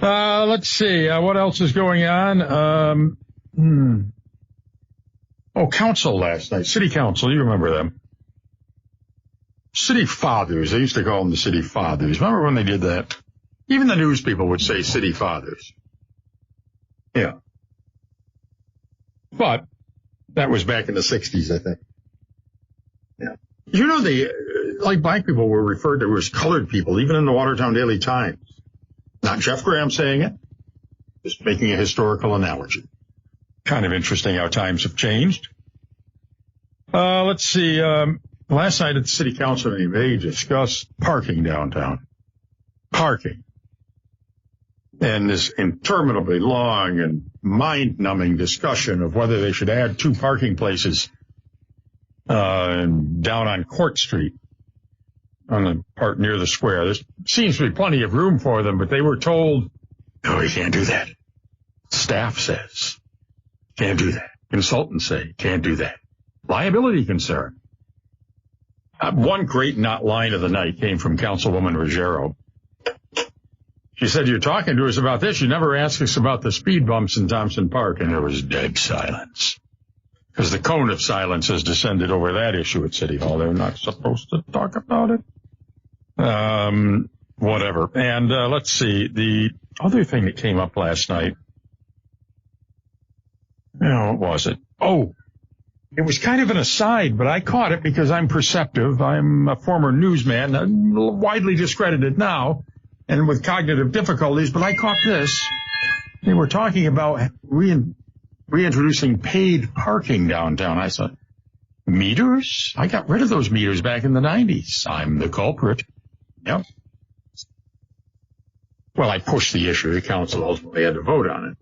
Let's see. What else is going on? Council last night. City council. You remember them. City fathers. They used to call them the city fathers. Remember when they did that? Even the news people would say city fathers. Yeah. But that was back in the 60s, I think. Yeah. You know, like black people were referred to as colored people, even in the Watertown Daily Times. Not Jeff Graham saying it, just making a historical analogy. Kind of interesting how times have changed. Let's see. Last night at the city council meeting, they discussed parking downtown. Parking. And this interminably long and mind-numbing discussion of whether they should add 2 parking places down on Court Street, on the part near the square. There seems to be plenty of room for them, but they were told, no, you can't do that. Staff says, can't do that. Consultants say, can't do that. Liability concern. One great line of the night came from Councilwoman Ruggiero. She said, you're talking to us about this. You never asked us about the speed bumps in Thompson Park. And there was dead silence. Because the cone of silence has descended over that issue at City Hall. They're not supposed to talk about it. Whatever. And let's see. The other thing that came up last night. What was it? Oh, it was kind of an aside, but I caught it because I'm perceptive. I'm a former newsman, widely discredited now, and with cognitive difficulties, but I caught this. They were talking about reintroducing paid parking downtown. I thought, meters? I got rid of those meters back in the 90s. I'm the culprit. Yep. Well, I pushed the issue. The council ultimately had to vote on it.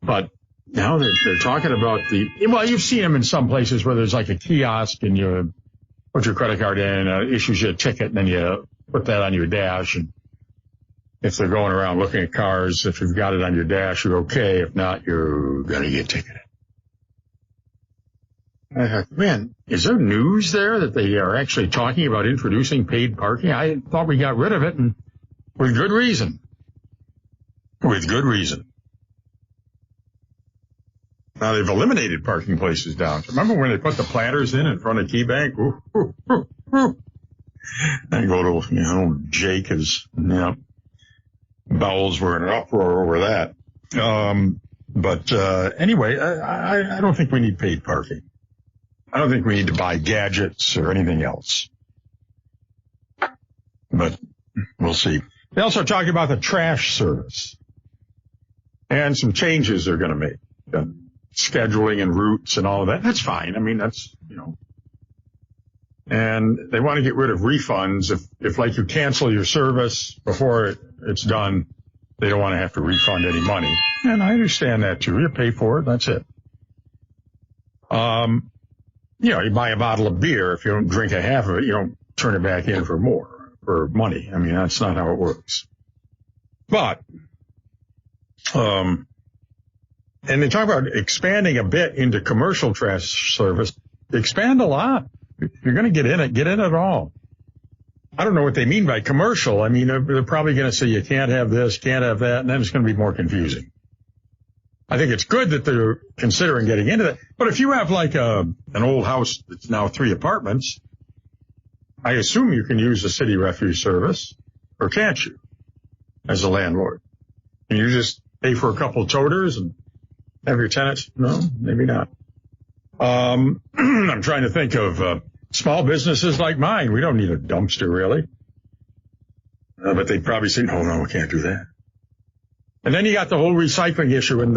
But now they're talking about you've seen them in some places where there's like a kiosk and you put your credit card in, issues you a ticket, and then you put that on your dash. And if they're going around looking at cars, if you've got it on your dash, you're okay. If not, you're going to get ticketed. I thought, man, is there news there that they are actually talking about introducing paid parking? I thought we got rid of it, and with good reason. With good reason. Now, they've eliminated parking places down. Remember when they put the planters in front of Key Bank? And go to, Jake, his bowels were in an uproar over that. But anyway, I don't think we need paid parking. I don't think we need to buy gadgets or anything else. But we'll see. They also talk about the trash service and some changes they're going to make. Scheduling and routes and all of that. That's fine. I mean, that's, and they want to get rid of refunds. If like you cancel your service before it's done, they don't want to have to refund any money. And I understand that too. You pay for it. That's it. You buy a bottle of beer. If you don't drink a half of it, you don't turn it back in for money. I mean, that's not how it works. But, and they talk about expanding a bit into commercial trash service. Expand a lot. If you're going to get in it all. I don't know what they mean by commercial. I mean, they're probably going to say you can't have this, can't have that, and then it's going to be more confusing. I think it's good that they're considering getting into that. But if you have like an old house that's now 3 apartments, I assume you can use the city refuse service, or can't you, as a landlord? And you just pay for a couple of toters and have your tenants? No, maybe not. I'm trying to think of small businesses like mine. We don't need a dumpster, really. But they'd probably say, no, we can't do that. And then you got the whole recycling issue, and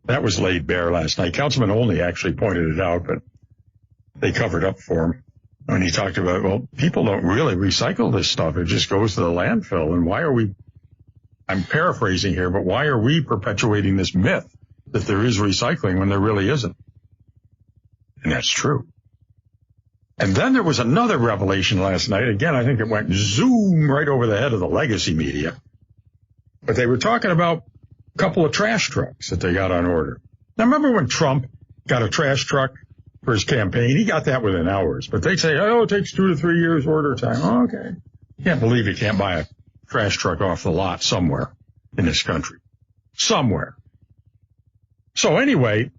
that was laid bare last night. Councilman Olney actually pointed it out, but they covered up for him when he talked about, well, people don't really recycle this stuff. It just goes to the landfill. And why are we, I'm paraphrasing here, but why are we perpetuating this myth that there is recycling when there really isn't? And that's true. And then there was another revelation last night. Again, I think it went zoom right over the head of the legacy media. But they were talking about a couple of trash trucks that they got on order. Now, remember when Trump got a trash truck for his campaign? He got that within hours. But they say, it takes 2 to 3 years order time. Oh, okay. Can't believe you can't buy a trash truck off the lot somewhere in this country. Somewhere. So anyway,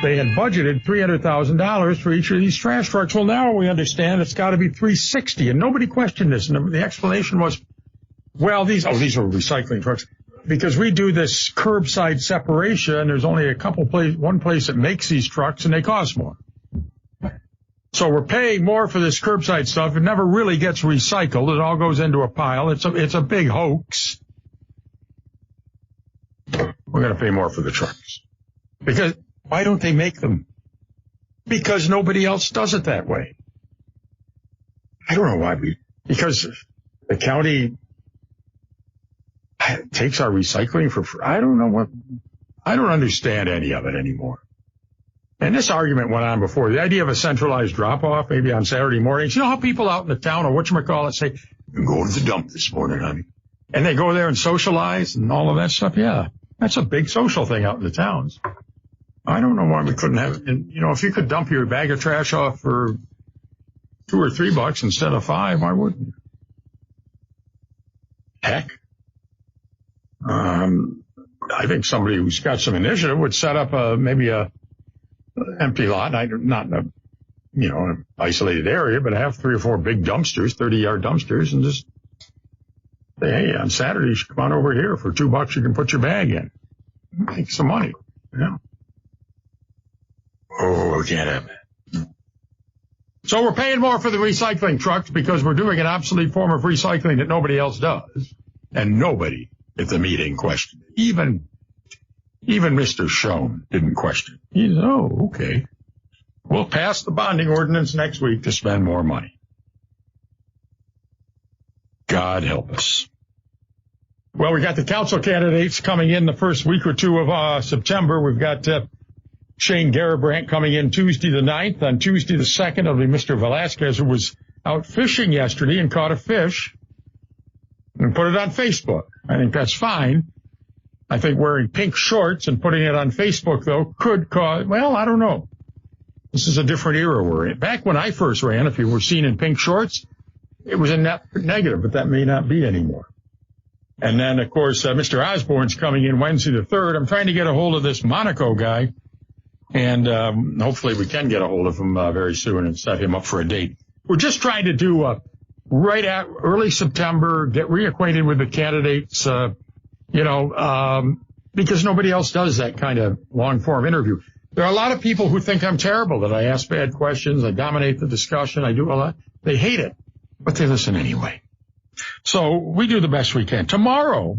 they had budgeted $300,000 for each of these trash trucks. Well, now we understand it's got to be $360,000, and nobody questioned this. And the explanation was, well, these are recycling trucks. Because we do this curbside separation, there's only one place that makes these trucks, and they cost more. So we're paying more for this curbside stuff. It never really gets recycled. It all goes into a pile. It's a big hoax. We're going to pay more for the trucks. Because why don't they make them? Because nobody else does it that way. I don't know why because the county takes our recycling for free. I don't understand any of it anymore. And this argument went on before. The idea of a centralized drop-off, maybe on Saturday mornings. You know how people out in the town, or whatchamacallit, say, I'm going to the dump this morning, honey. And they go there and socialize and all of that stuff. Yeah, that's a big social thing out in the towns. I don't know why we couldn't have it. And, if you could dump your bag of trash off for $2 or $3 instead of $5, why wouldn't you? Heck. I think somebody who's got some initiative would set up maybe a empty lot, not in an isolated area, but have 3 or 4 big dumpsters, 30-yard dumpsters, and just say, hey, on Saturday you should come on over here for $2. You can put your bag in, make some money. Yeah. Oh, we can't have that. So we're paying more for the recycling trucks because we're doing an obsolete form of recycling that nobody else does, and nobody at the meeting questioned it. Even Mr. Schoen didn't question it. He said, oh, okay. We'll pass the bonding ordinance next week to spend more money. God help us. Well, we got the council candidates coming in the first week or two of September. We've got Shane Garibrandt coming in Tuesday the 9th. On Tuesday the 2nd, it'll be Mr. Velasquez, who was out fishing yesterday and caught a fish and put it on Facebook. I think that's fine. I think wearing pink shorts and putting it on Facebook, though, could cause, well, I don't know. This is a different era we're in. Back when I first ran, if you were seen in pink shorts, it was a net negative, but that may not be anymore. And then, of course, Mr. Osborne's coming in Wednesday the 3rd. I'm trying to get a hold of this Monaco guy, and hopefully we can get a hold of him very soon and set him up for a date. We're just trying to do right at early September, get reacquainted with the candidates, because nobody else does that kind of long-form interview. There are a lot of people who think I'm terrible, that I ask bad questions, I dominate the discussion, I do a lot. They hate it, but they listen anyway. So we do the best we can. Tomorrow,